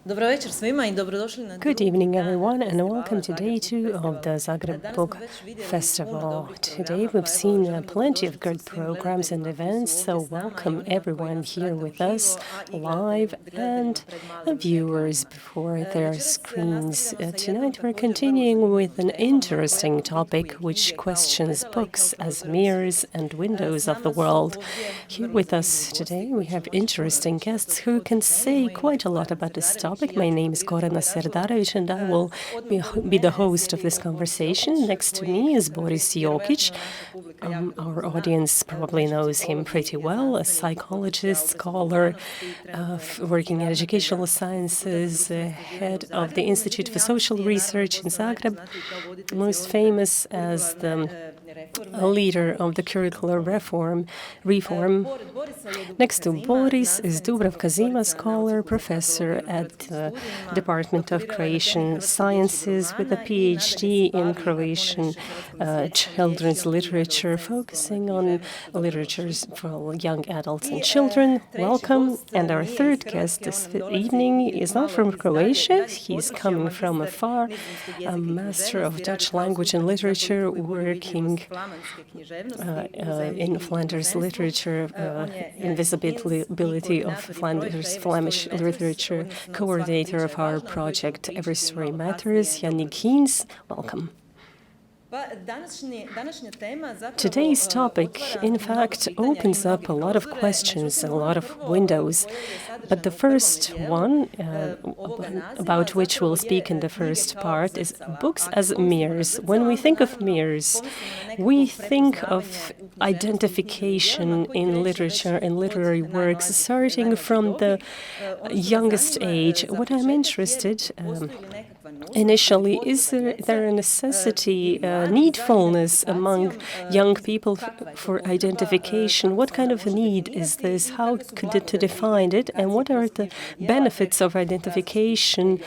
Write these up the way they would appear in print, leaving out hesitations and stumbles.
Good evening, everyone, and welcome to day 2 of the Zagreb Book Festival. Today we've seen plenty of good programs and events, so welcome everyone here with us live and viewers before their screens. Tonight we're continuing with an interesting topic which questions books as mirrors and windows of the world. Here with us today we have interesting guests who can say quite a lot about this topic. My name is Korana Serdarević and I will be the host of this conversation. Next to me is Boris Jokić. Our audience probably knows him pretty well, a psychologist, scholar, working in educational sciences, head of the Institute for Social Research in Zagreb, most famous as the leader of the curricular reform. Next to Boris is Dubravka Zima, scholar, professor at the Department of Croatian Sciences with a PhD in Croatian children's literature, focusing on literatures for young adults and children. Welcome. And our third guest this evening is not from Croatia. He's coming from afar, a master of Dutch language and literature, working in Flanders literature, invisibility of Flanders Flemish literature, coordinator of our project Every Story Matters, Yannick Geens. Welcome. Today's topic, in fact, opens up a lot of questions, a lot of windows. But the first one, about which we'll speak in the first part, is books as mirrors. When we think of mirrors, we think of identification in literature and literary works, starting from the youngest age. What I'm interested initially, is there a necessity, needfulness among young people for identification? What kind of a need is this? How to define it? And what are the benefits of identification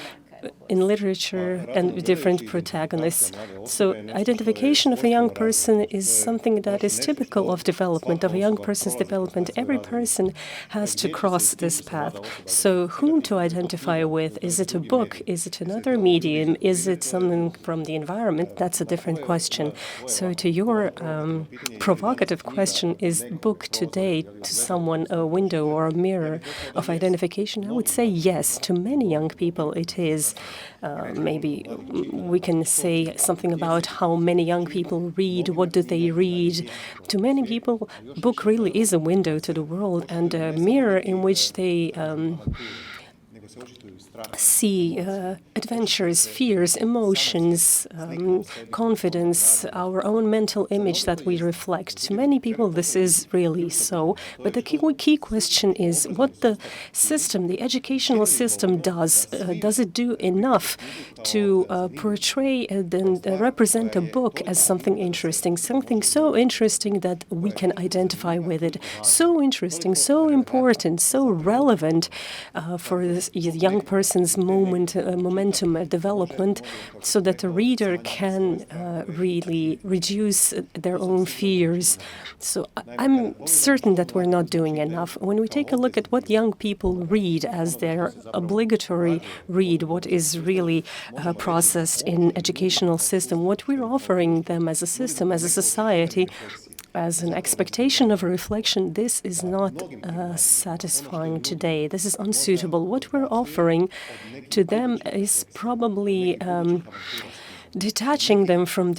in literature and different protagonists? So identification of a young person is something that is typical of development, of a young person's development. Every person has to cross this path. So whom to identify with? Is it a book? Is it another medium? Is it something from the environment? That's a different question. So to your provocative question, is book today to someone a window or a mirror of identification? I would say yes. To many young people it is. Maybe we can say something about how many young people read, what do they read. To many people, book really is a window to the world and a mirror in which they see adventures, fears, emotions, confidence, our own mental image that we reflect. To many people this is really so, but the key question is what the system, the educational system does. Does it do enough to portray and represent a book as something interesting, something so interesting that we can identify with it, so interesting, so important, so relevant for this young person's momentum development, so that the reader can really reduce their own fears. So I'm certain that we're not doing enough. When we take a look at what young people read as their obligatory read, what is really processed in educational system, what we're offering them as a system, as a society, as an expectation of a reflection, this is not satisfying today. This is unsuitable. What we're offering to them is probably detaching them from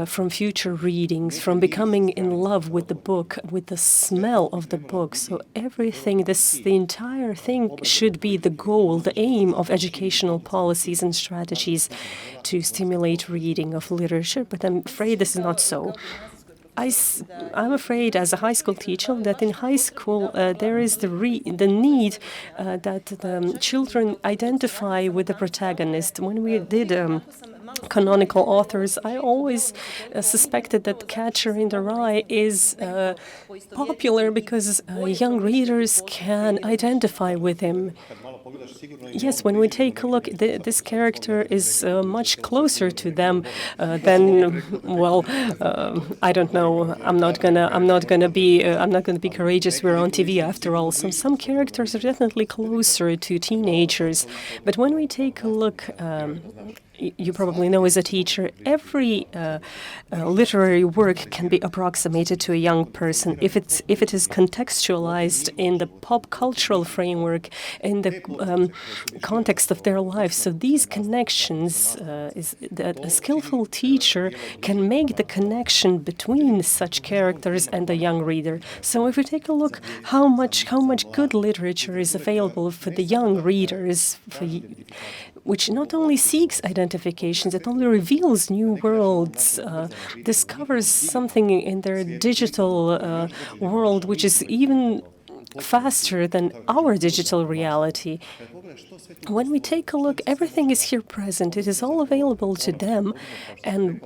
from future readings, from becoming in love with the book, with the smell of the book. So everything, the entire thing should be the goal, the aim of educational policies and strategies to stimulate reading of literature. But I'm afraid this is not so. I'm afraid, as a high school teacher, that in high school there is the need that the children identify with the protagonist. When we did canonical authors, I always suspected that Catcher in the Rye is popular because young readers can identify with him. Yes, when we take a look, this character is much closer to them than, well, I don't know. I'm not gonna be courageous. We're on TV after all. So some characters are definitely closer to teenagers. But when we take a look, you probably know as a teacher, every literary work can be approximated to a young person if it is contextualized in the pop cultural framework, in the context of their lives. So these connections, is that a skillful teacher can make the connection between such characters and the young reader. So if we take a look how much good literature is available for the young readers, which not only seeks identifications, it only reveals new worlds, discovers something in their digital world which is even faster than our digital reality. When we take a look, everything is here present. It is all available to them,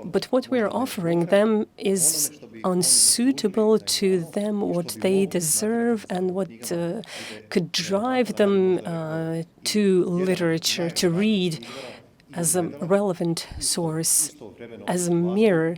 but what we are offering them is unsuitable to them, what they deserve, and what could drive them to literature, to read as a relevant source, as a mirror,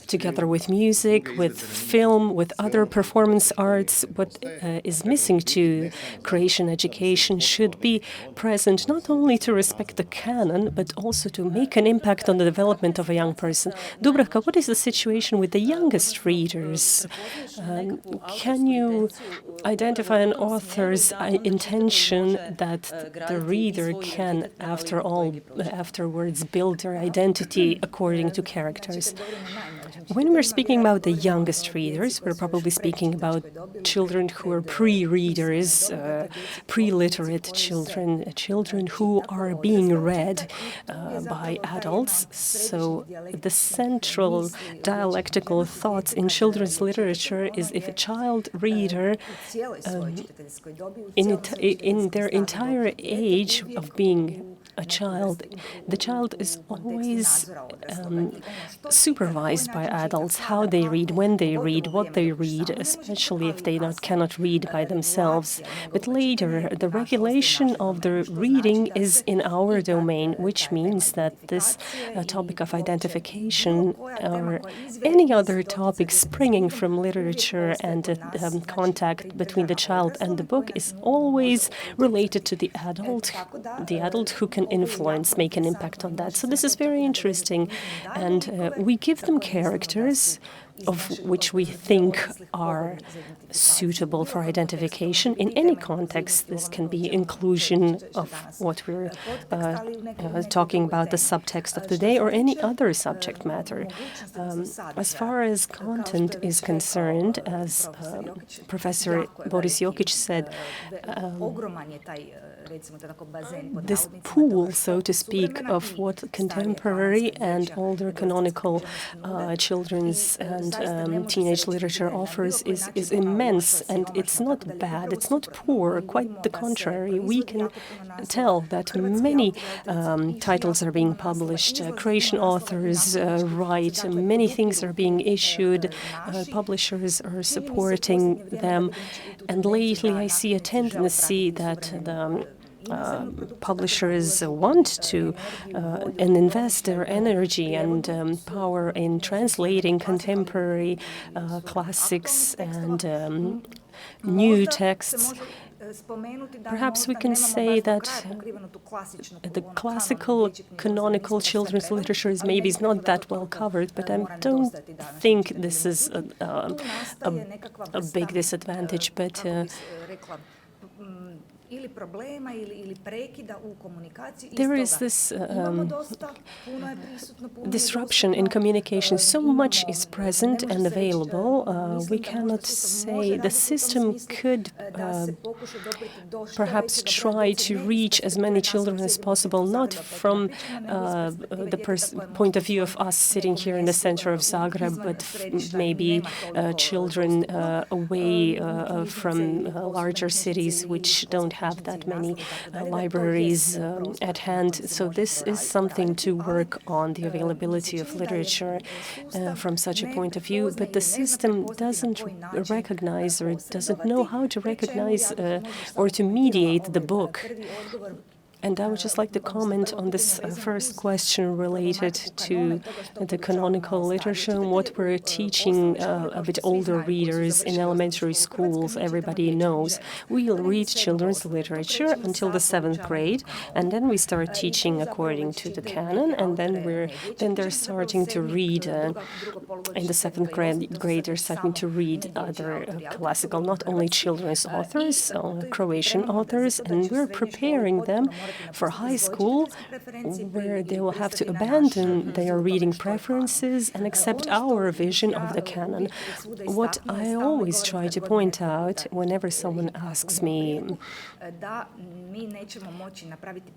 together with music, with film, with other performance arts. What is missing to creation education should be present not only to respect the canon, but also to make an impact on the development of a young person. Dubravka, what is the situation with the youngest readers? Can you identify an author's intention that the reader can, afterwards, build their identity according to characters? When we're speaking about the youngest readers, we're probably speaking about children who are pre-readers, pre-literate children who are being read by adults. So the central dialectical thoughts in children's literature is if a child reader, in their entire age of being a child, the child is always supervised by adults, how they read, when they read, what they read, especially if they cannot read by themselves. But later, the regulation of the reading is in our domain, which means that this topic of identification or any other topic springing from literature and contact between the child and the book is always related to the adult who can influence, make an impact on that. So this is very interesting, and we give them characters of which we think are suitable for identification in any context. This can be inclusion of what we're talking about, the subtext of the day, or any other subject matter. As far as content is concerned, as Professor Boris Jokić said, this pool, so to speak, of what contemporary and older canonical children's and teenage literature offers is immense, and it's not bad, it's not poor, quite the contrary. We can tell that many titles are being published, creation authors write, many things are being issued, publishers are supporting them, and lately I see a tendency that the publishers want to and invest their energy and power in translating contemporary classics and new texts. Perhaps we can say that the classical canonical children's literature is maybe not that well covered, but I don't think this is a big disadvantage. But there is this disruption in communication. So much is present and available. We cannot say the system could perhaps try to reach as many children as possible, not from the point of view of us sitting here in the center of Zagreb, but maybe children away from larger cities which don't have that many libraries at hand. So this is something to work on, the availability of literature from such a point of view. But the system doesn't recognize or doesn't know how to recognize or to mediate the book. And I would just like to comment on this first question related to the canonical literature and what we're teaching a bit older readers in elementary schools. Everybody knows we'll read children's literature until the 7th grade, and then we start teaching according to the canon, and then they're starting to read in the 7th grade. They're starting to read other classical, not only children's authors, Croatian authors, and we're preparing them for high school, where they will have to abandon their reading preferences and accept our vision of the canon. What I always try to point out whenever someone asks me,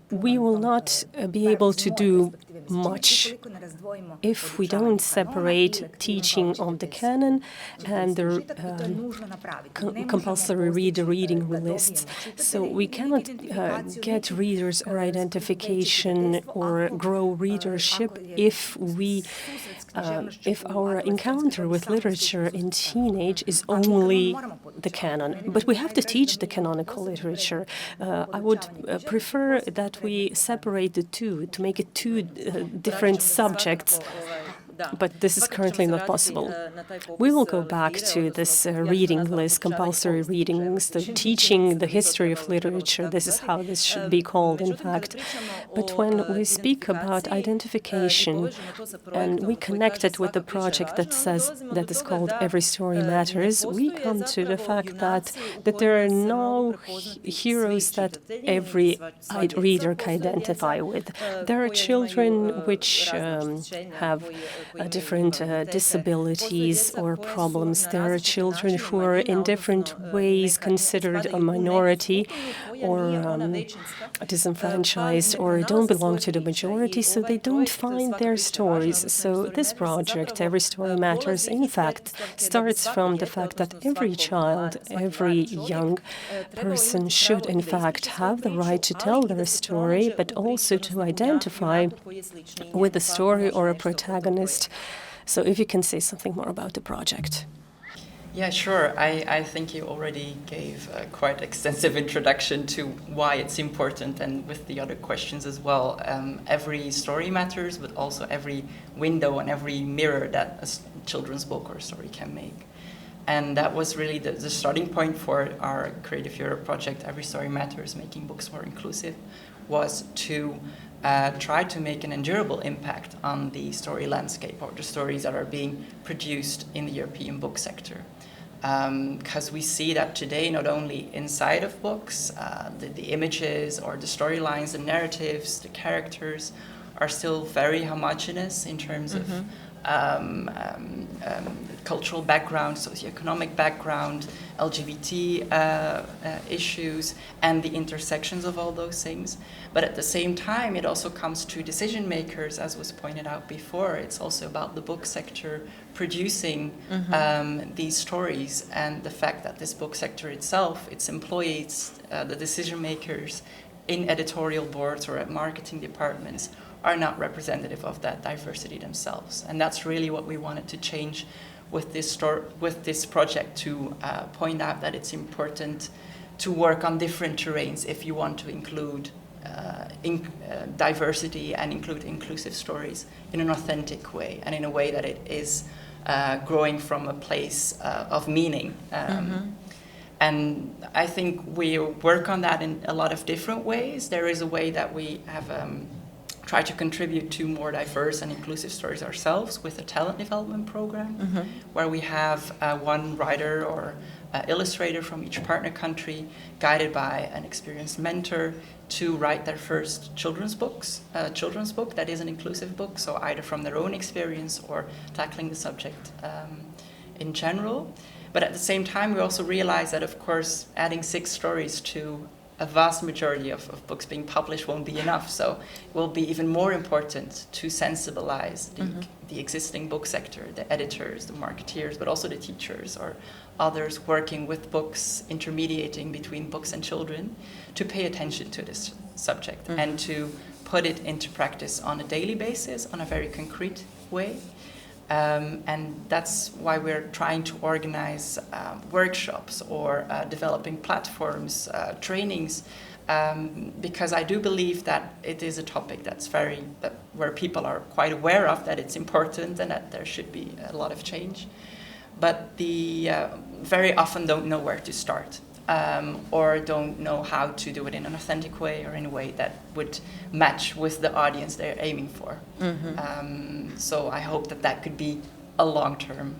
we will not be able to do much if we don't separate teaching of the canon and the compulsory reading lists. So we cannot get readers or identification or grow readership if our encounter with literature in teenage is only the canon. But we have to teach the canonical literature. I would prefer that we separate the two, to make it two different subjects. But this is currently not possible. We will go back to this reading list, compulsory reading list, teaching the history of literature. This is how this should be called, in fact. But when we speak about identification, and we connect it with the project that is called Every Story Matters, we come to the fact that there are no heroes that every reader can identify with. There are children which have different disabilities or problems. There are children who are in different ways considered a minority or disenfranchised or don't belong to the majority, so they don't find their stories. So this project, Every Story Matters, in fact, starts from the fact that every child, every young person should, in fact, have the right to tell their story, but also to identify with a story or a protagonist. So if you can say something more about the project. Yeah, sure. I think you already gave a quite extensive introduction to why it's important, and with the other questions as well. Every story matters, but also every window and every mirror that a children's book or story can make. And that was really the starting point for our Creative Europe project, Every Story Matters, Making Books More Inclusive, was to try to make an endurable impact on the story landscape, or the stories that are being produced in the European book sector. Because we see that today, not only inside of books, the images or the storylines, the narratives, the characters are still very homogeneous in terms of cultural background, socioeconomic background, LGBT issues, and the intersections of all those things. But at the same time, it also comes to decision makers, as was pointed out before. It's also about the book sector producing these stories, and the fact that this book sector itself, its employees, the decision makers in editorial boards or at marketing departments, are not representative of that diversity themselves. And that's really what we wanted to change with this project, to point out that it's important to work on different terrains if you want to include diversity and include inclusive stories in an authentic way, and in a way that it is growing from a place of meaning. And I think we work on that in a lot of different ways. There is a way that we have try to contribute to more diverse and inclusive stories ourselves with a talent development program, where we have one writer or illustrator from each partner country, guided by an experienced mentor, to write their first children's book that is an inclusive book, so either from their own experience or tackling the subject in general. But at the same time, we also realize that, of course, adding 6 stories to a vast majority of books being published won't be enough. So it will be even more important to sensibilize the existing book sector, the editors, the marketeers, but also the teachers or others working with books, intermediating between books and children, to pay attention to this subject and to put it into practice on a daily basis, on a very concrete way. And that's why we're trying to organize workshops or developing platforms, trainings, because I do believe that it is a topic where people are quite aware of that it's important and that there should be a lot of change, but very often don't know where to start. Or don't know how to do it in an authentic way or in a way that would match with the audience they're aiming for. So I hope that could be a long-term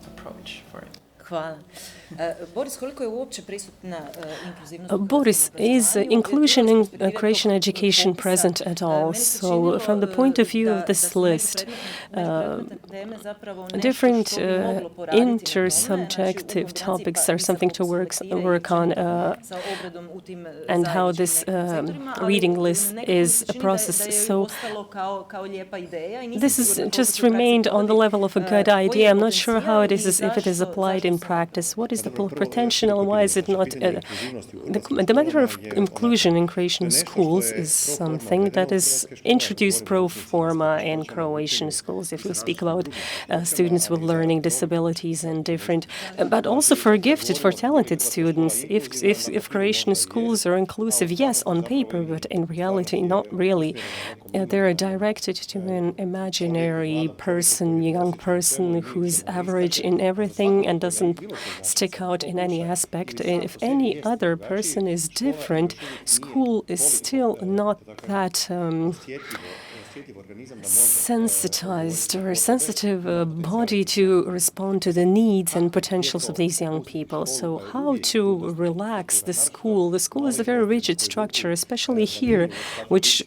approach for it. Hvala. Boris, koliko je uopće prisutna inkluzivnost? Boris, is inclusion in creation education present at all? So from the point of view of this list, different intersubjective topics are something to work on, and how this reading list is processed. So this has just remained on the level of a good idea. I'm not sure how it is if it is applied in practice. What is the potential and why is it not? The matter of inclusion in Croatian schools is something that is introduced pro forma in Croatian schools, if we speak about students with learning disabilities and different, but also for gifted, for talented students. If Croatian schools are inclusive, yes, on paper, but in reality, not really. They're directed to an imaginary person, young person who is average in everything and doesn't stick out in any aspect. And if any other person is different, school is still not that sensitized or sensitive body to respond to the needs and potentials of these young people. So how to relax the school? The school is a very rigid structure, especially here, which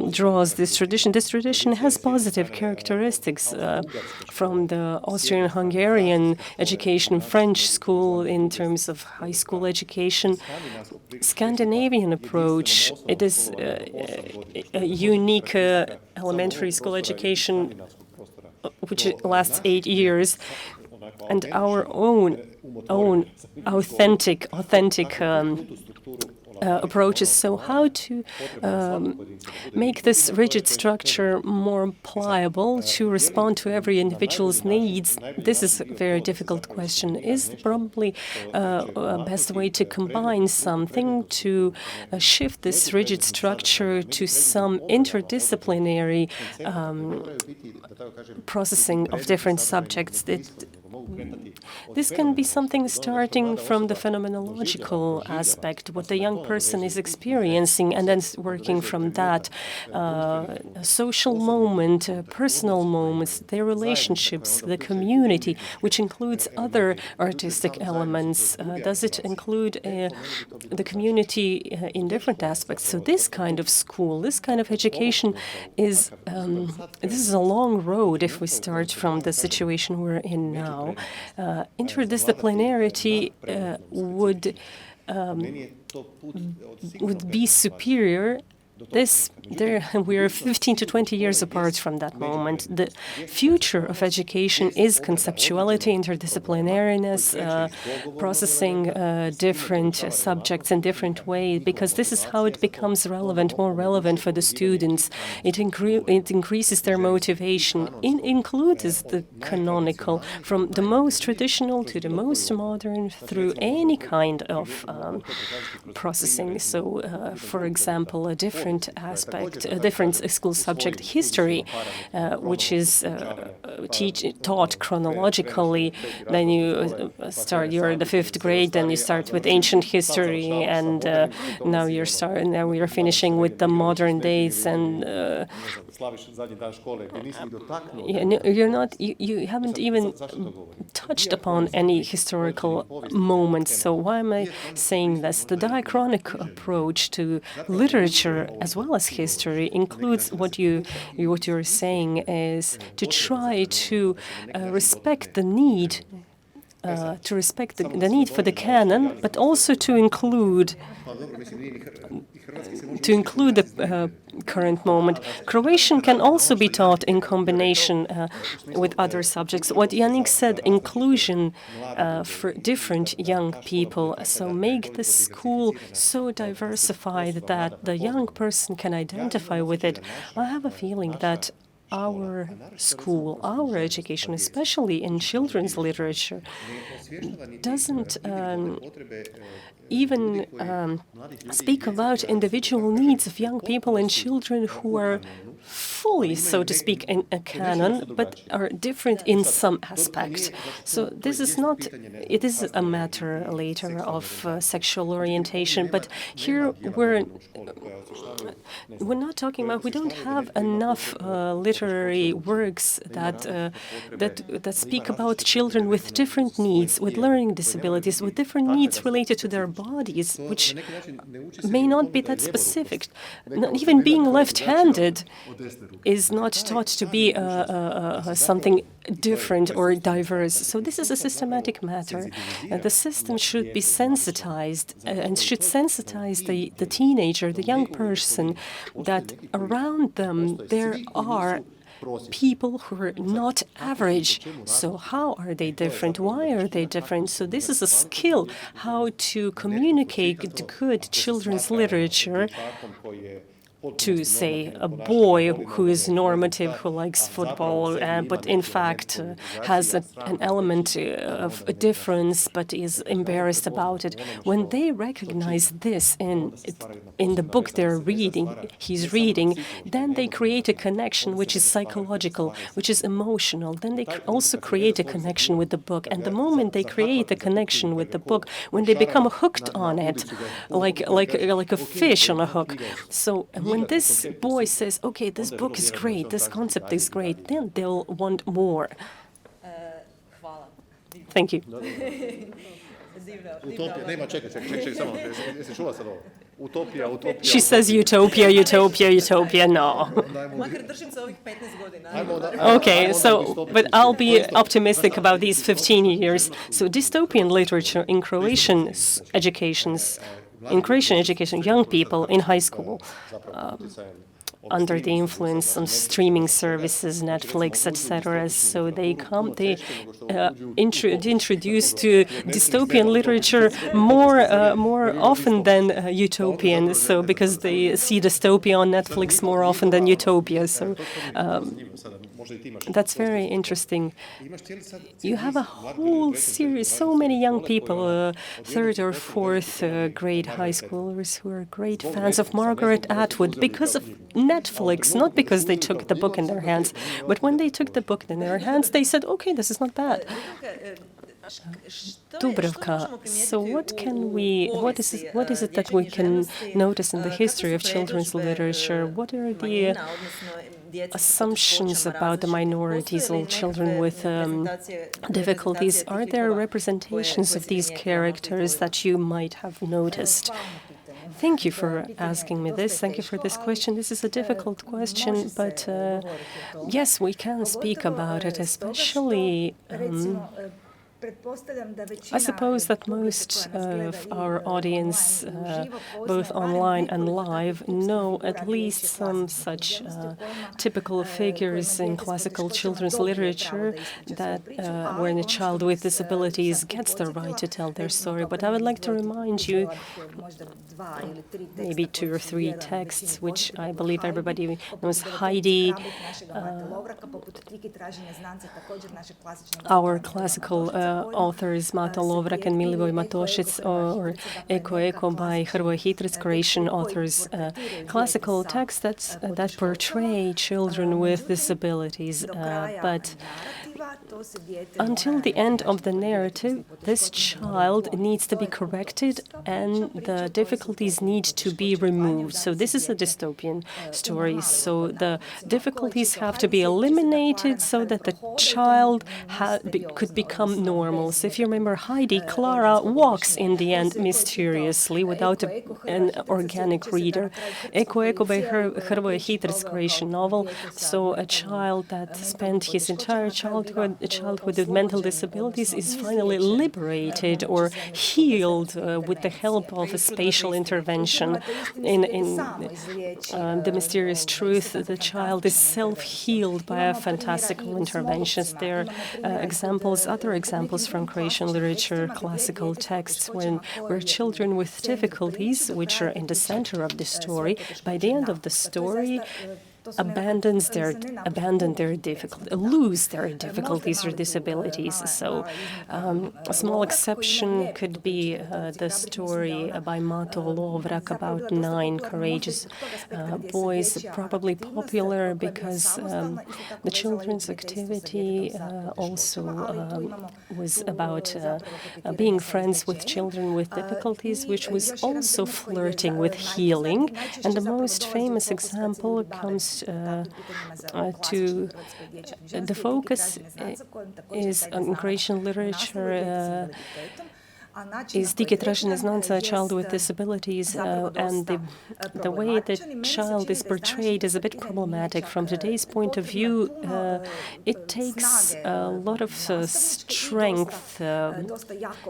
draws this tradition. This tradition has positive characteristics from the Austrian-Hungarian education, French school in terms of high school education. Scandinavian approach, it is a unique elementary school education which lasts 8 years, and our own authentic approaches. So how to make this rigid structure more pliable to respond to every individual's needs? This is a very difficult question. Is probably a best way to combine something to shift this rigid structure to some interdisciplinary processing of different subjects. This can be something starting from the phenomenological aspect, what the young person is experiencing, and then working from that. A social moment, personal moments, their relationships, the community, which includes other artistic elements. Does it include the community in different aspects? So this kind of school, this kind of education is this is a long road if we start from the situation we're in now. Interdisciplinarity would be superior. We are 15 to 20 years apart from that moment. The future of education is conceptuality, interdisciplinariness, processing different subjects in different ways, because this is how it becomes relevant, more relevant for the students. It increases their motivation. It includes the canonical, from the most traditional to the most modern, through any kind of processing. So, for example, a different aspect, a different school subject, history, which is taught chronologically. Then you're in the 5th grade, then you start with ancient history, and now you're finishing with the modern days, and you haven't even touched upon any historical moments. So why am I saying this? The diachronic approach to literature as well as history includes what you're saying is to try to respect the need to respect the need for the canon, but also to include the current moment. Croatian can also be taught in combination with other subjects. What Yannick said, inclusion for different young people. So make the school so diversified that the young person can identify with it. I have a feeling that our school, our education, especially in children's literature, doesn't even speak about individual needs of young people and children who are fully, so to speak, in a canon, but are different in some aspect. So this is not, it is a matter later of sexual orientation, but here we're not talking about, we don't have enough literary works that speak about children with different needs, with learning disabilities, with different needs related to their bodies, which may not be that specific. Not even being left-handed is not taught to be something different or diverse. So this is a systematic matter. The system should be sensitized and should sensitize the teenager, the young person, that around them there are people who are not average. So how are they different? Why are they different? So this is a skill, how to communicate good children's literature to, say, a boy who is normative, who likes football, but in fact has an element of a difference, but is embarrassed about it. When they recognize this in the book he's reading, then they create a connection which is psychological, which is emotional. Then they also create a connection with the book. And the moment they create a connection with the book, when they become hooked on it, like a fish on a hook. So when this boy says, okay, this book is great, this concept is great, then they'll want more. Thank you. She says utopia, utopia, utopia, no. Okay, so, but I'll be optimistic about these 15 years. So dystopian literature in Croatian education, young people in high school, under the influence of streaming services, Netflix, etc. So they introduce to dystopian literature more often than utopian. So because they see dystopia on Netflix more often than utopia. So that's very interesting. You have a whole series, so many young people, third or fourth grade high schoolers who are great fans of Margaret Atwood because of Netflix, not because they took the book in their hands. But when they took the book in their hands, they said, okay, this is not bad. Dubravka, so what is it that we can notice in the history of children's literature? What are the assumptions about the minorities or children with difficulties? Are there representations of these characters that you might have noticed? Thank you for asking me this. Thank you for this question. This is a difficult question, but yes, we can speak about it, especially I suppose that most of our audience, both online and live, know at least some such typical figures in classical children's literature that when a child with disabilities gets the right to tell their story. But I would like to remind you maybe 2 or 3 texts, which I believe everybody knows. Heidi, our classical authors Mata Lovrak and Milivoj Matošić, or Eko Eko by Hrvoje Hitrić, Croatian authors, classical texts that portray children with disabilities. But until the end of the narrative, this child needs to be corrected and the difficulties need to be removed. So this is a dystopian story. So the difficulties have to be eliminated so that the child could become normal. normal. So if you remember Heidi, Clara walks in the end mysteriously without an organic reader. Eko Eko by Hrvoje Hitr's Croatian novel. So a child that spent his entire childhood with mental disabilities is finally liberated or healed with the help of a spatial intervention. In The Mysterious Truth, the child is self-healed by a fantastical interventions. There are other examples from Croatian literature, classical texts, where children with difficulties, which are in the center of the story, by the end of the story, lose their difficulties or disabilities. So a small exception could be the story by Mato Lovrak about 9 courageous boys, probably popular because the children's activity also was about being friends with children with difficulties, which was also flirting with healing. And the most famous example comes to the focus is in Croatian literature is Tike Tražine Znanca, a child with disabilities, and the way the child is portrayed is a bit problematic. From today's point of view, it takes a lot of strength,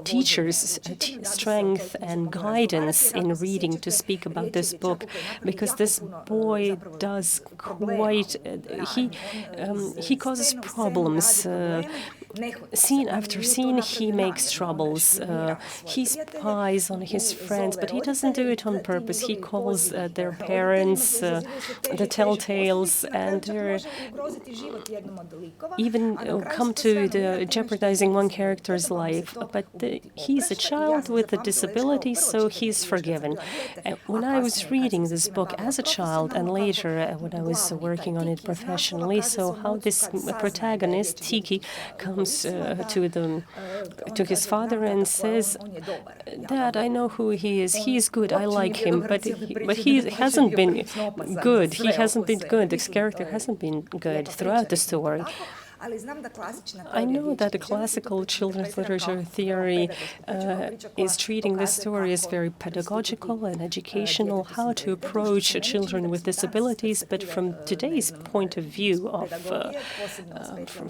teachers' strength and guidance in reading to speak about this book, because this boy does quite, he causes problems. Scene after scene, he makes troubles. He spies on his friends, but he doesn't do it on purpose. He calls their parents the telltales, and even come to jeopardizing one character's life. But he's a child with a disability, so he's forgiven. When I was reading this book as a child, and later when I was working on it professionally, so how this protagonist, Tiki, comes to his father and says, "Dad, I know who he is. He is good. I like him, but he hasn't been good. He hasn't been good. This character hasn't been good throughout the story." I know that the classical children's literature theory is treating this story as very pedagogical and educational, how to approach children with disabilities, but from today's point of view,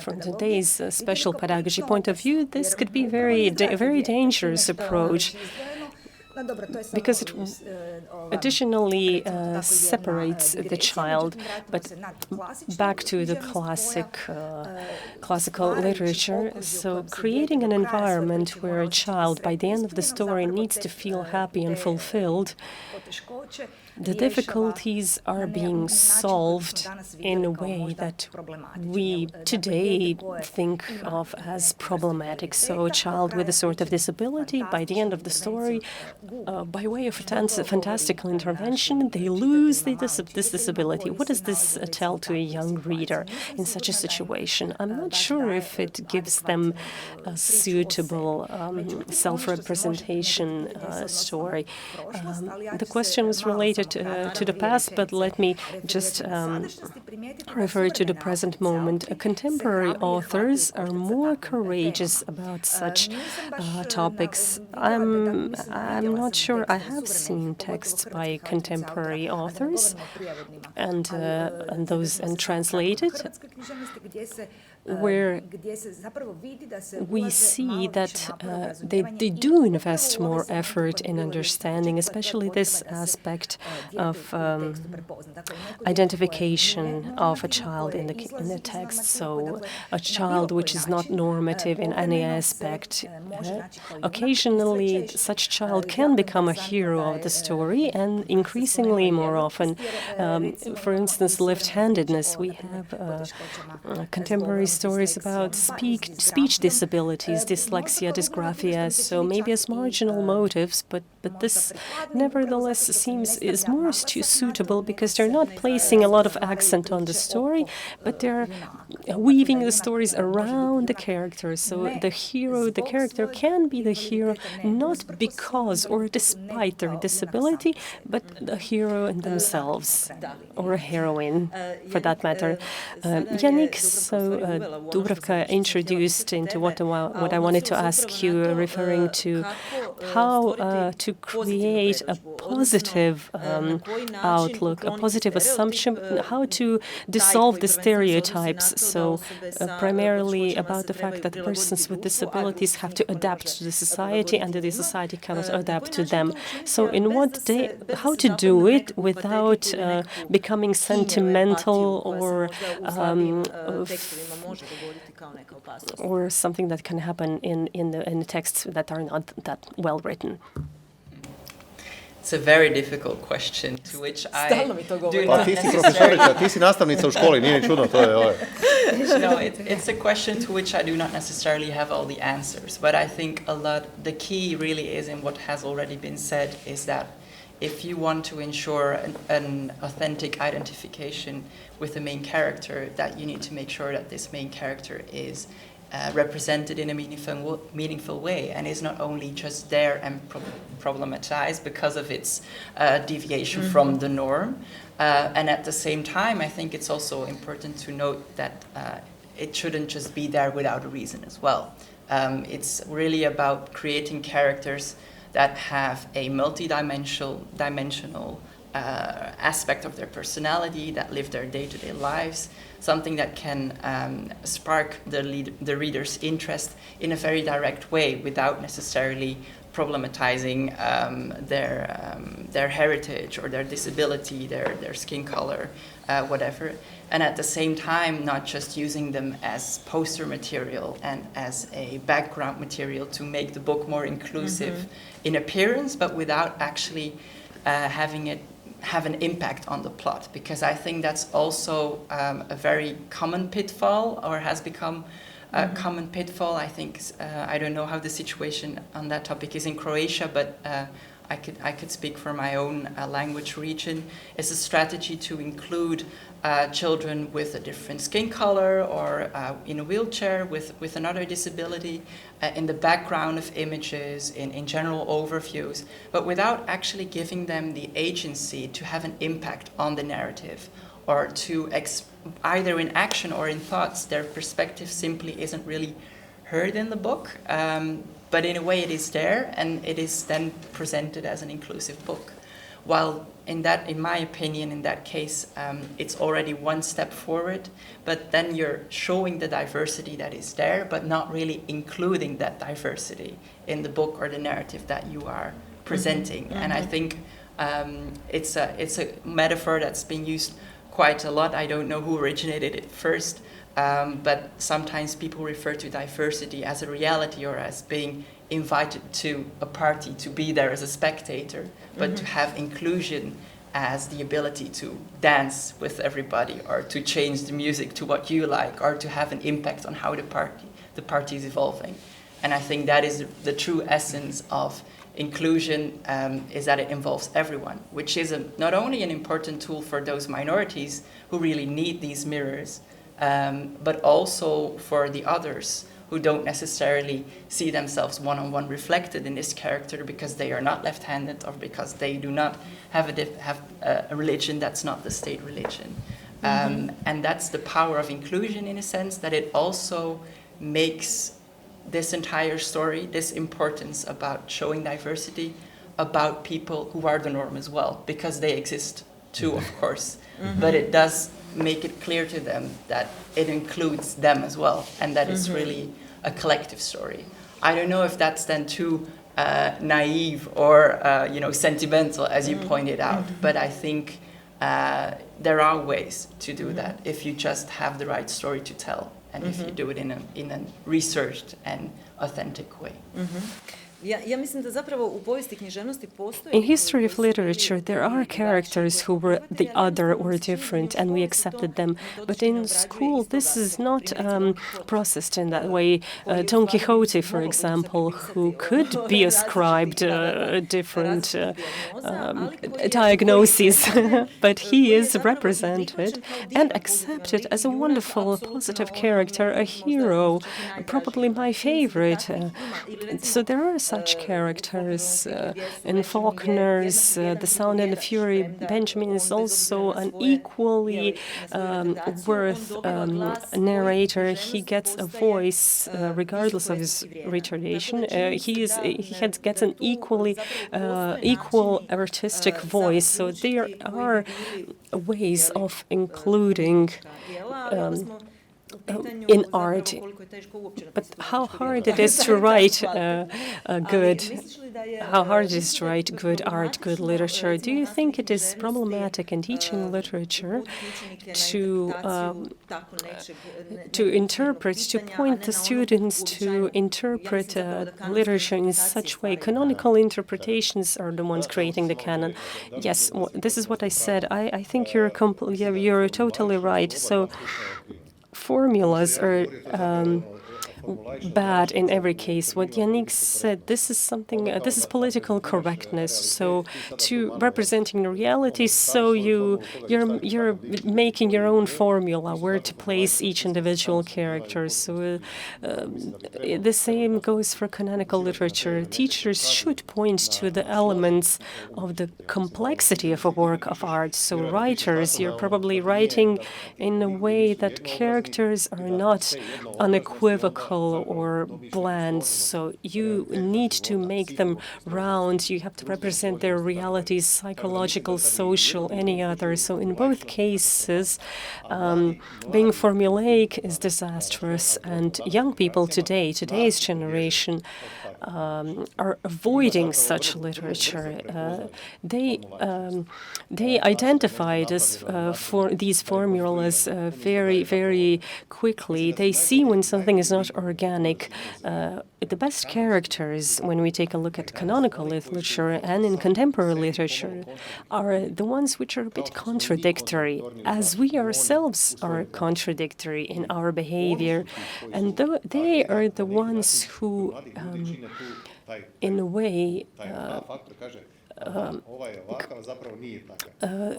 from today's special pedagogy point of view, this could be a very dangerous approach, because it additionally separates the child. But back to the classical literature, so creating an environment where a child by the end of the story needs to feel happy and fulfilled, the difficulties are being solved in a way that we today think of as problematic. So a child with a sort of disability, by the end of the story, by way of fantastical intervention, they lose this disability. What does this tell to a young reader in such a situation? I'm not sure if it gives them a suitable self-representation story. The question was related to the past, but let me just refer to the present moment. Contemporary authors are more courageous about such topics. I'm not sure. I have seen texts by contemporary authors and translated, where we see that they do invest more effort in understanding, especially this aspect of identification of a child in the text. So a child which is not normative in any aspect. Occasionally, such child can become a hero of the story, and increasingly more often, for instance, left-handedness. We have contemporary stories about speech disabilities, dyslexia, dysgraphia, so maybe as marginal motives, but this nevertheless seems is is more suitable because they're not placing a lot of accent on the story, but they're weaving the stories around the characters. So the hero, the character can be the hero not because or despite their disability, but the hero in themselves, or a heroine for that matter. Yannick, so Dubravka introduced into what I wanted to ask you, referring to how to create a positive outlook, a positive assumption, how to dissolve the stereotypes. So primarily about the fact that persons with disabilities have to adapt to the society and that the society cannot adapt to them. So in how to do it without becoming sentimental or something that can happen in the texts that are not that well written. It's a very difficult question to which I do Pa not ti si necessarily... profesorica, ti si nastavnica u školi, nije ni čudno, to je ovo. No, it's a question to which I do not necessarily have all the answers, but I think the key really is in what has already been said, is that if you want to ensure an authentic identification with the main character, that you need to make sure that this main character is represented in a meaningful way and is not only just there and problematized because of its deviation from the norm. And at the same time, I think it's also important to note that it shouldn't just be there without a reason as well. It's really about creating characters that have a multi-dimensional aspect of their personality, that live their day-to-day lives, something that can spark the reader's interest in a very direct way without necessarily problematizing their heritage or their disability, their skin color, whatever. And at the same time, not just using them as poster material and as a background material to make the book more inclusive in appearance, but without actually having it have an impact on the plot, because I think that's also a very common pitfall, or has become a common pitfall. I think I don't know how the situation on that topic is in Croatia, but I could speak for my own language region. It's a strategy to include children with a different skin color or in a wheelchair with another disability in the background of images, in general overviews, but without actually giving them the agency to have an impact on the narrative, or to either in action or in thoughts. Their perspective simply isn't really heard in the book, but in a way it is there, and it is then presented as an inclusive book. While in my opinion, in that case, it's already one step forward, but then you're showing the diversity that is there, but not really including that diversity in the book or the narrative that you are presenting. And I think it's a metaphor that's been used quite a lot. I don't know who originated it first, but sometimes people refer to diversity as a reality, or as being invited to a party to be there as a spectator, but to have inclusion as the ability to dance with everybody, or to change the music to what you like, or to have an impact on how the party is evolving. And I think that is the true essence of inclusion, is that it involves everyone, which is not only an important tool for those minorities who really need these mirrors, but also for the others who don't necessarily see themselves one-on-one reflected in this character because they are not left-handed, or because they do not have a religion that's not the state religion. And that's the power of inclusion, in a sense, that it also makes this entire story, this importance about showing diversity, about people who are the norm as well, because they exist too, of course. But it does make it clear to them that it includes them as well, and that it's really a collective story. I don't know if that's then too naive or sentimental, as you pointed out, but I think there are ways to do that if you just have the right story to tell, and if you do it in a researched and authentic way. Ja mislim da zapravo u povijesti književnosti postoje... In history of literature, there are characters who were the other or different, and we accepted them. But in school, this is not processed in that way. Don Quixote, for example, who could be ascribed different diagnoses, but he is represented and accepted as a wonderful, positive character, a hero, probably my favorite. So there are such characters in Faulkner's The Sound and the Fury. Benjamin is also an equally worth narrator. He gets a voice regardless of his retardation. He gets an equal artistic voice. So there are ways of including in art, but how hard it is to write good art, good literature. Do you think it is problematic in teaching literature to interpret, to point the students to interpret literature in such way? Canonical interpretations are the ones creating the canon. Yes, this is what I said. I think you're totally right. So formulas are bad in every case. What Yannick said, this is political correctness. So to representing the reality, so you're making your own formula where to place each individual character. So the same goes for canonical literature. Teachers should point to the elements of the complexity of a work of art. So writers, you're probably writing in a way that characters are not unequivocal or bland, so you need to make them round. You have to represent their realities, psychological, social, any other. So in both cases, being formulaic is disastrous, and young people today's generation, are avoiding such literature. They identified for these formulas very, very quickly. They see when something is not organic. The best characters, when we take a look at canonical literature and in contemporary literature, are the ones which are a bit contradictory, as we ourselves are contradictory in our behavior. And they are the ones who, in a way,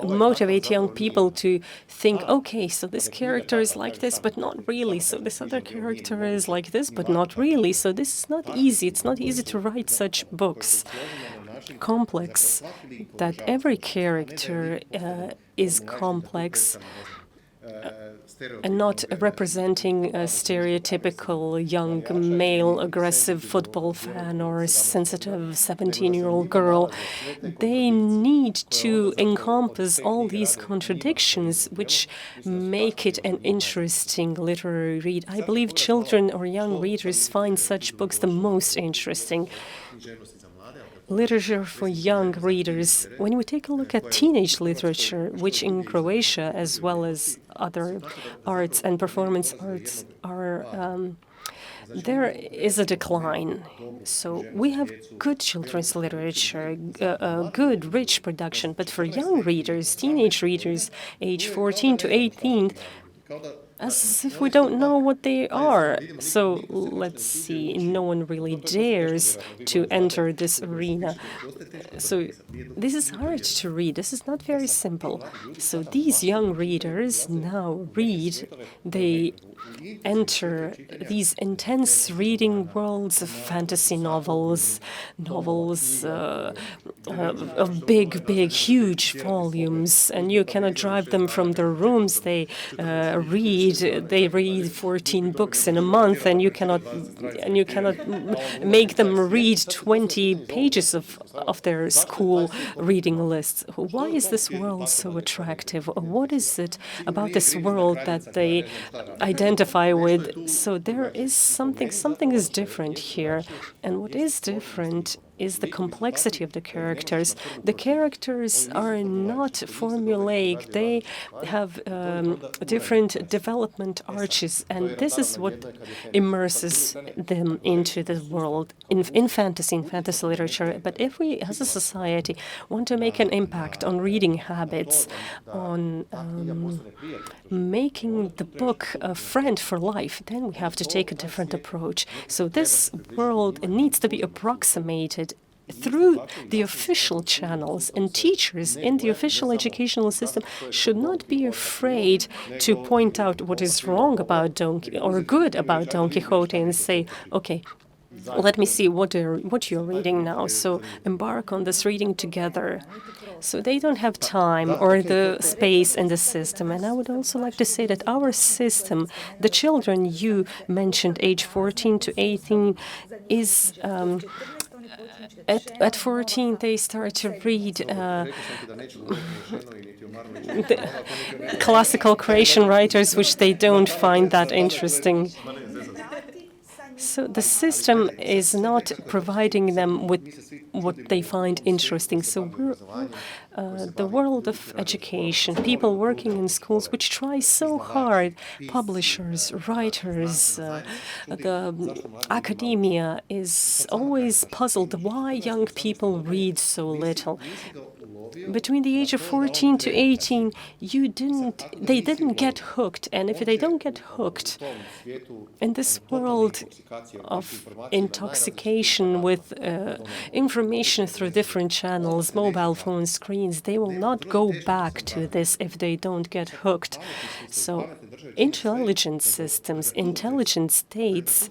motivate young people to think, okay, so this character is like this, but not really. So this other character is like this, but not really. So this is not easy. It's not easy to write such books. Complex, that every character is complex, and not representing a stereotypical young male aggressive football fan or a sensitive 17-year-old girl. They need to encompass all these contradictions which make it an interesting literary read. I believe children or young readers find such books the most interesting. Literature for young readers. When we take a look at teenage literature, which in Croatia, as well as other arts and performance arts, are there is a decline. So we have good children's literature, good, rich production, but for young readers, teenage readers, age 14 to 18, as if we don't know what they are. So let's see, no one really dares to enter this arena. So this is hard to read. This is not very simple. So these young readers now read, they enter these intense reading worlds of fantasy novels of big, huge volumes, and you cannot drive them from their rooms. They read 14 books in a month, and you cannot make them read 20 pages of their school reading lists. Why is this world so attractive? What is it about this world that they identify with? So there is something is different here, and what is different is the complexity of the characters. The characters are not formulaic. They have different development arches, and this is what immerses them into the world in fantasy literature. But if we, as a society, want to make an impact on reading habits, on making the book a friend for life, then we have to take a different approach. So this world needs to be approximated through the official channels, and teachers in the official educational system should not be afraid to point out what is wrong about or good about Don Quixote and say, okay, let me see what you're reading now. So embark on this reading together. So they don't have time or the space in the system. And I would also like to say that our system, the children you mentioned, age 14 to 18, is at 14 they start to read the classical Croatian writers, which they don't find that interesting. So the system is not providing them with what they find interesting. So the world of education, people working in schools, which try so hard, publishers, writers, the academia is always puzzled why young people read so little. Between the age of 14 to 18, they didn't get hooked. And if they don't get hooked in this world of intoxication with information through different channels, mobile phone screens, they will not go back to this if they don't get hooked. So intelligent systems, intelligent states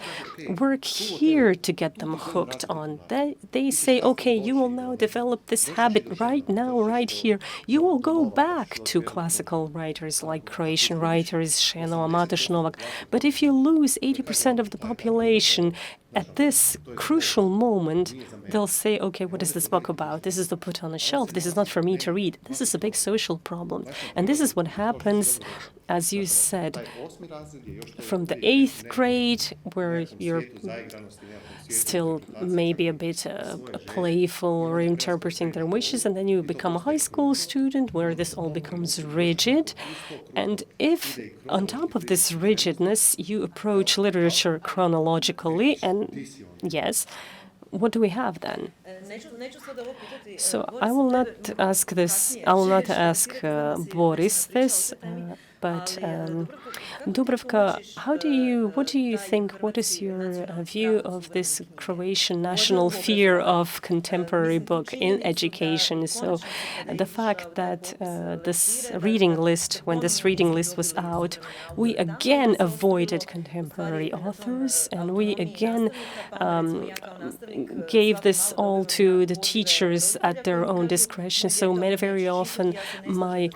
work here to get them hooked on. They say, okay, you will now develop this habit right now, right here. You will go back to classical writers like Croatian writers, Šenova, Mateš Novak. But if you lose 80% of the population at this crucial moment, they'll say, okay, what is this book about? This is to put on a shelf. This is not for me to read. This is a big social problem. And this is what happens, as you said, from the 8th grade, where you're still maybe a bit playful or interpreting their wishes, and then you become a high school student where this all becomes rigid. And if on top of this rigidness you approach literature chronologically, and yes, what do we have then? So I will not ask this, I will not ask Boris this, but Dubravka, what do you think, what is your view of this Croatian national fear of contemporary book in education? So the fact that this reading list, when this reading list was out, we again avoided contemporary authors, and we again gave this all to the teachers at their own discretion. So very often my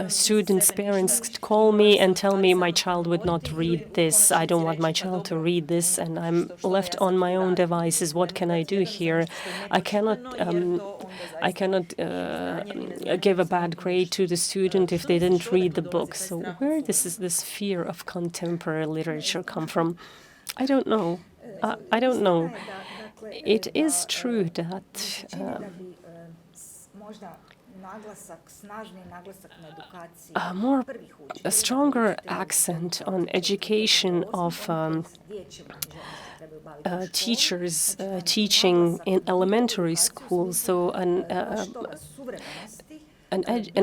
students' parents call me and tell me my child would not read this. I don't want my child to read this, and I'm left on my own devices. What can I do here? I cannot give a bad grade to the student if they didn't read the book. So where does this fear of contemporary literature come from? I don't know. I don't know. It is true that a stronger accent on education of teachers teaching in elementary schools. So an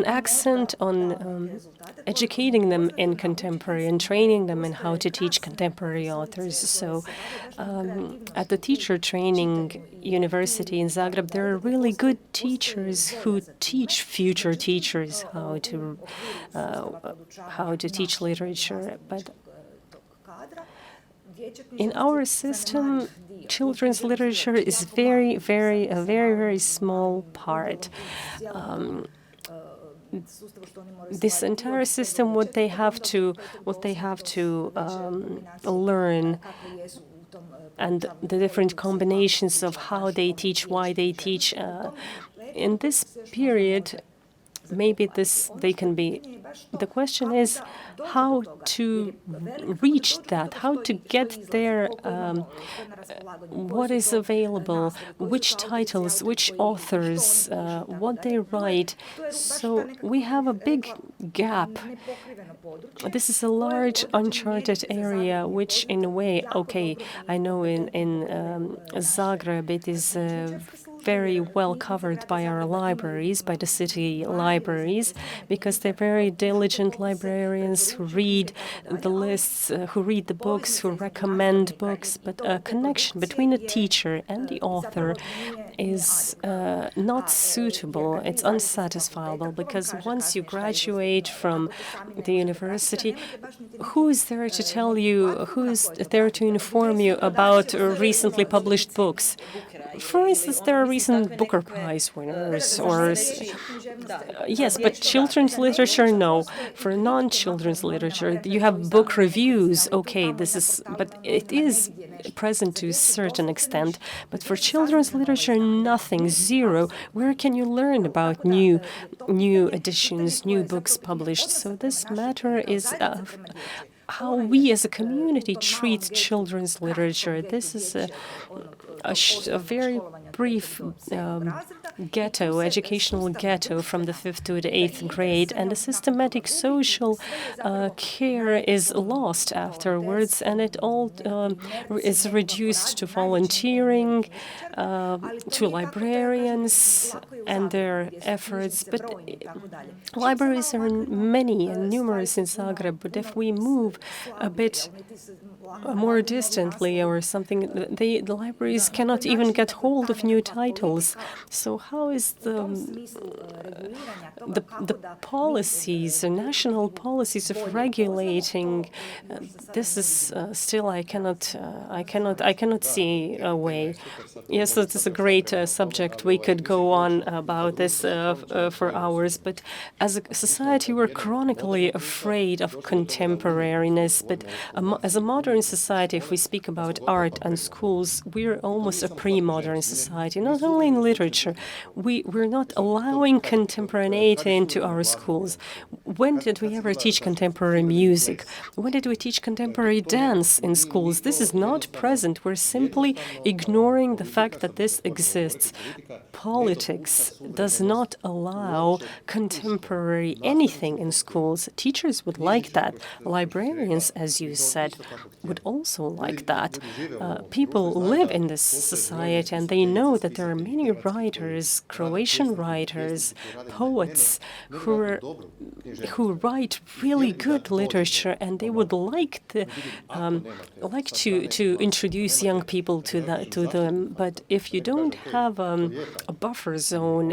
accent on educating them in contemporary and training them in how to teach contemporary authors. So at the teacher training university in Zagreb, there are really good teachers who teach future teachers how to teach literature. But in our system, children's literature is a very small part. This entire system, what they have to learn, and the different combinations of how they teach, why they teach, in this period, maybe they can be the question is how to reach that, how to get there, what is available, which titles, which authors, what they write. So we have a big gap. This is a large uncharted area, which in a way, okay, I know in Zagreb it is very well covered by our libraries, by the city libraries, because they're very diligent librarians who read the lists, who read the books, who recommend books. But a connection between a teacher and the author is not suitable. It's unsatisfiable, because once you graduate from the university, who is there to tell you, who is there to inform you about recently published books? For instance, there are recent Booker Prize winners, or yes, but children's literature, no. For non-children's literature, you have book reviews. Okay, this is, but it is present to a certain extent. But for children's literature, nothing, zero. Where can you learn about new editions, new books published? So this matter is how we as a community treat children's literature. This is a very brief ghetto, educational ghetto from the 5th to the 8th grade, and the systematic social care is lost afterwards, and it all is reduced to volunteering, to librarians and their efforts. But libraries are many and numerous in Zagreb, but if we move a bit more distantly or something, the libraries cannot even get hold of new titles. So how is the policies, the national policies of regulating? This is still I cannot see a way. Yes, it is a great subject. We could go on about this for hours. But as a society, we're chronically afraid of contemporariness. But as a modern society, if we speak about art and schools, we're almost a pre-modern society. Not only in literature, we're not allowing contemporaneity into our schools. When did we ever teach contemporary music? When did we teach contemporary dance in schools? This is not present. We're simply ignoring the fact that this exists. Politics does not allow contemporary anything in schools. Teachers would like that. Librarians, as you said, would also like that. People live in this society and they know that there are many writers, Croatian writers, poets, who write really good literature, and they would like to introduce young people to them. But if you don't have a buffer zone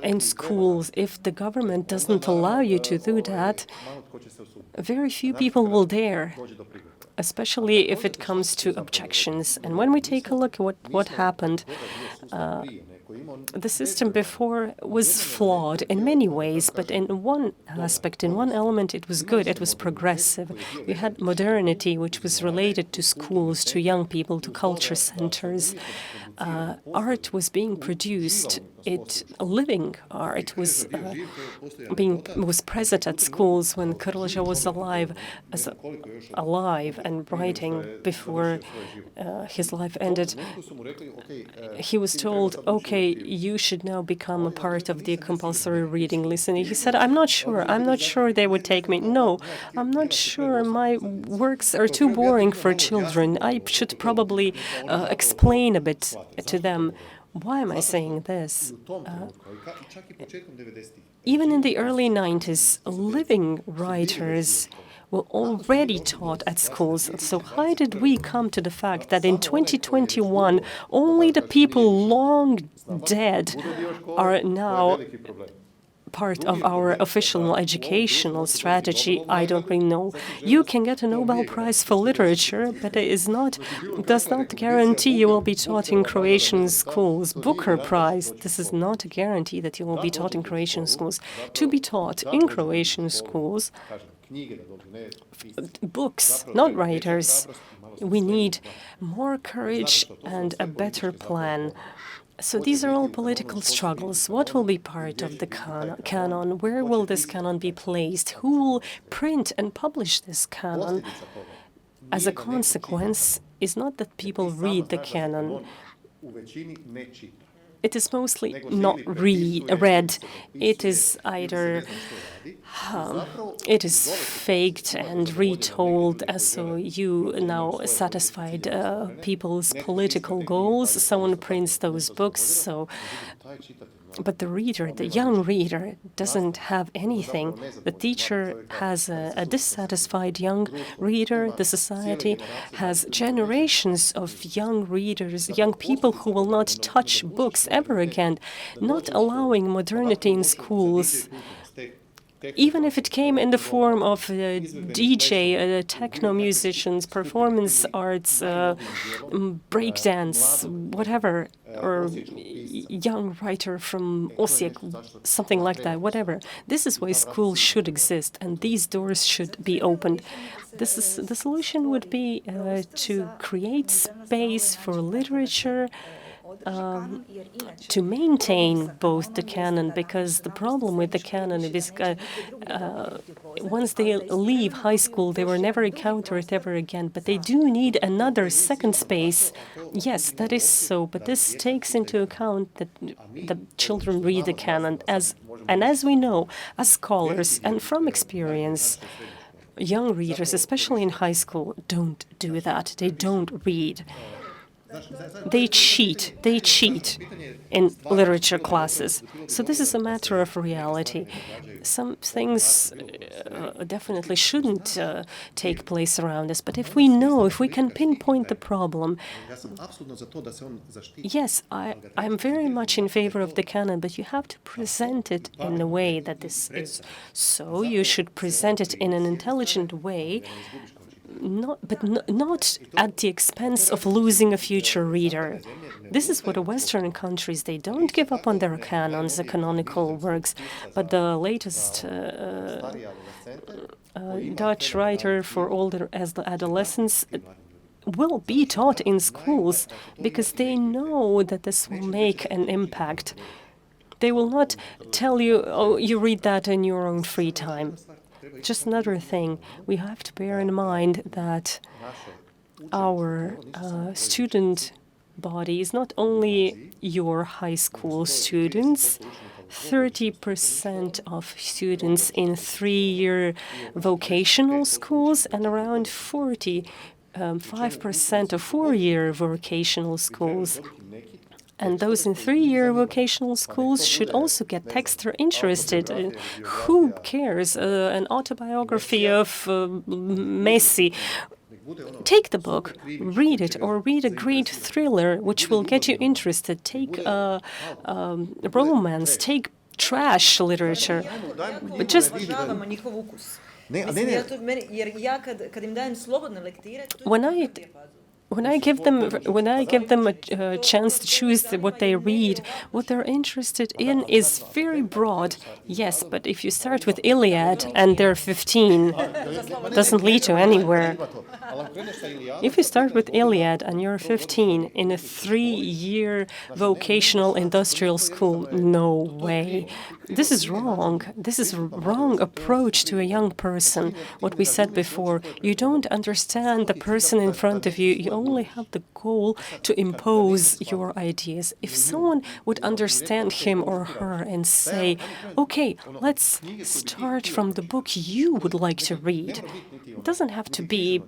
in schools, if the government doesn't allow you to do that, very few people will dare, especially if it comes to objections. And when we take a look at what happened, the system before was flawed in many ways, but in one aspect, in one element, it was good, it was progressive. We had modernity, which was related to schools, to young people, to culture centers. Art was being produced. Living art was present at schools when Krleža was alive and writing before his life ended. He was told, "Okay, you should now become a part of the compulsory reading listening." He said, I'm not sure they would take me. No, I'm not sure, my works are too boring for children. I should probably explain a bit to them. Why am I saying this? Even in the early 90s, living writers were already taught at schools. So how did we come to the fact that in 2021, only the people long dead are now part of our official educational strategy? I don't really know. You can get a Nobel Prize for literature, but it does not guarantee you will be taught in Croatian schools. Booker Prize, this is not a guarantee that you will be taught in Croatian schools. To be taught in Croatian schools, books, not writers, we need more courage and a better plan. So these are all political struggles. What will be part of the canon? Where will this canon be placed? Who will print and publish this canon? As a consequence, it's not that people read the canon. It is mostly not read. It is either it is faked and retold, so you now satisfied people's political goals. Someone prints those books, but the reader, the young reader, doesn't have anything. The teacher has a dissatisfied young reader. The society has generations of young readers, young people who will not touch books ever again, not allowing modernity in schools. Even if it came in the form of DJ, techno musicians, performance arts, breakdance, whatever, or young writer from Osijek, something like that, whatever. This is why schools should exist, and these doors should be opened. The solution would be to create space for literature, to maintain both the canon, because the problem with the canon is once they leave high school, they were never encountered ever again. But they do need another second space. Yes, that is so. But this takes into account that the children read the canon. As we know, as scholars and from experience, young readers, especially in high school, don't do that. They don't read. They cheat in literature classes. So this is a matter of reality. Some things definitely shouldn't take place around us. But if we can pinpoint the problem, yes, I'm very much in favor of the canon, but you have to present it in a way that this is so. You should present it in an intelligent way, not at the expense of losing a future reader. This is what the Western countries, they don't give up on their canons, the canonical works, but the latest Dutch writer for older adolescents will be taught in schools because they know that this will make an impact. They will not tell you, oh, you read that in your own free time. Just another thing, we have to bear in mind that our student body is not only your high school students. 30% of students in 3-year vocational schools and around 45% of 4-year vocational schools. And those in 3-year vocational schools should also get texts they're interested in. Who cares? An autobiography of Messi. Take the book, read it, or read a great thriller which will get you interested. Take romance, take trash literature. But just when I give them a chance to choose what they read, what they're interested in is very broad. Yes, but if you start with Iliad and they're 15, it doesn't lead to anywhere. If you start with Iliad and you're 15 in a 3-year vocational industrial school, no way. This is wrong. This is a wrong approach to a young person. What we said before, you don't understand the person in front of you. You only have the goal to impose your ideas. If someone would understand him or her and say, okay, let's start from the book you would like to read. It doesn't have to be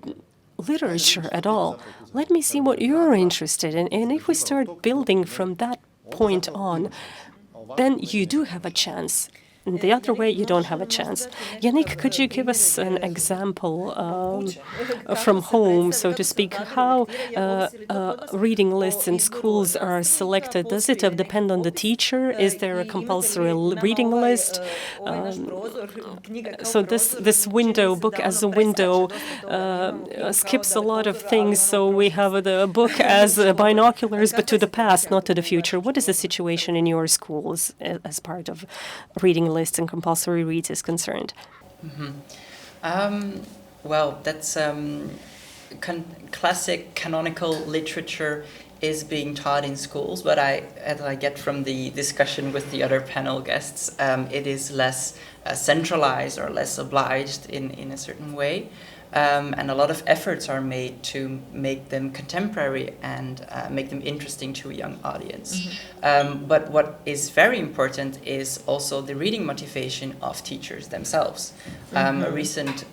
literature at all. Let me see what you're interested in. And if we start building from that point on, then you do have a chance. And the other way, you don't have a chance. Yannick, could you give us an example from home, so to speak, how reading lists in schools are selected? Does it depend on the teacher? Is there a compulsory reading list? So this window, book as a window, skips a lot of things. So we have the book as binoculars, but to the past, not to the future. What is the situation in your schools as part of reading lists and compulsory reads is concerned? Well, that's classic canonical literature is being taught in schools, but as I get from the discussion with the other panel guests, it is less centralized or less obliged in a certain way. And a lot of efforts are made to make them contemporary and make them interesting to a young audience. But what is very important is also the reading motivation of teachers themselves. A recent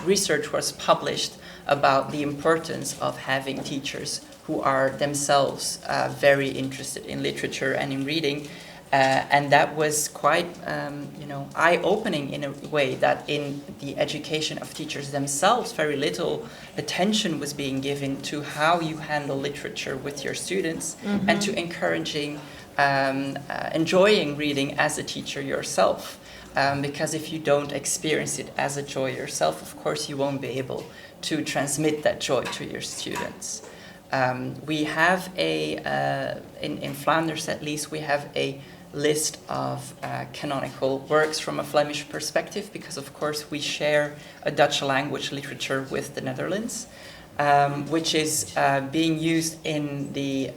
research was published about the importance of having teachers who are themselves very interested in literature and in reading. And that was quite, eye-opening in a way that in the education of teachers themselves, very little attention was being given to how you handle literature with your students and to encouraging, enjoying reading as a teacher yourself. Because if you don't experience it as a joy yourself, of course, you won't be able to transmit that joy to your students. We have in Flanders at least, we have a list of canonical works from a Flemish perspective, because of course we share a Dutch language literature with the Netherlands, which is being used in the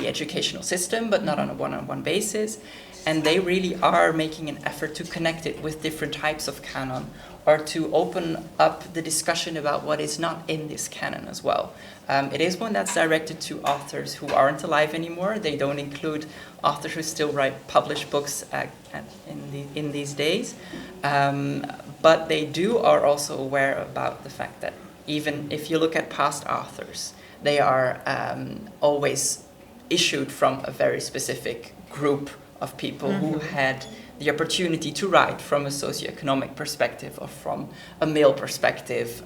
educational system, but not on a one-on-one basis. And they really are making an effort to connect it with different types of canon, or to open up the discussion about what is not in this canon as well. It is one that's directed to authors who aren't alive anymore. They don't include authors who still publish books in these days. But they are also aware about the fact that even if you look at past authors, they are always issued from a very specific group of people who had the opportunity to write from a socioeconomic perspective or from a male perspective.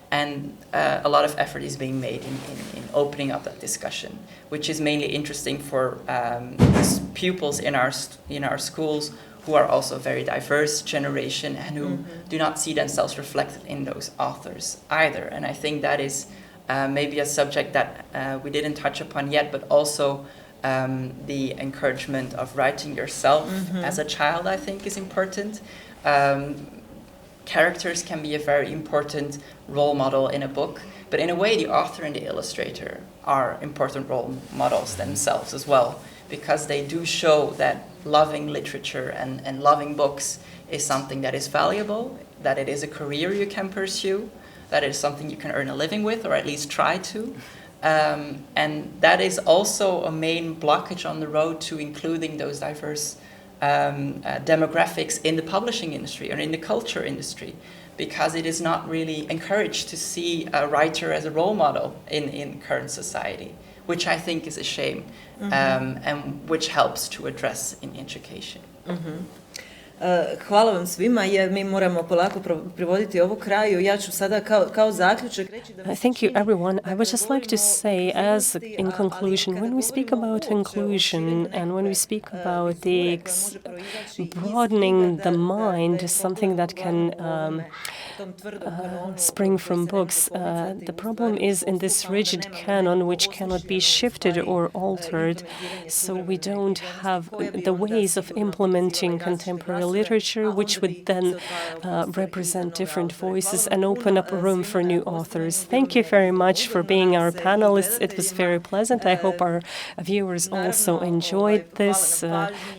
And a lot of effort is being made in opening up that discussion, which is mainly interesting for pupils in our schools who are also a very diverse generation and who do not see themselves reflected in those authors either. And I think that is maybe a subject that we didn't touch upon yet, but also the encouragement of writing yourself as a child, I think, is important. Characters can be a very important role model in a book, but in a way the author and the illustrator are important role models themselves as well, because they do show that loving literature and loving books is something that is valuable, that it is a career you can pursue, that it is something you can earn a living with, or at least try to. And that is also a main blockage on the road to including those diverse demographics in the publishing industry or in the culture industry, because it is not really encouraged to see a writer as a role model in current society, which I think is a shame, and which helps to address in education. Hvala vam svima, jer mi moramo polako privoditi ovo kraju. Ja ću sada kao zaključak reći da... Thank you, everyone. I would just like to say, as in conclusion, when we speak about inclusion and when we speak about the broadening the mind, something that can spring from books, the problem is in this rigid canon which cannot be shifted or altered, so we don't have the ways of implementing contemporary literature, which would then represent different voices and open up a room for new authors. Thank you very much for being our panelists. It was very pleasant. I hope our viewers also enjoyed this.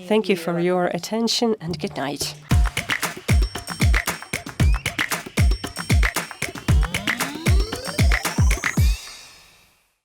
Thank you for your attention and good night.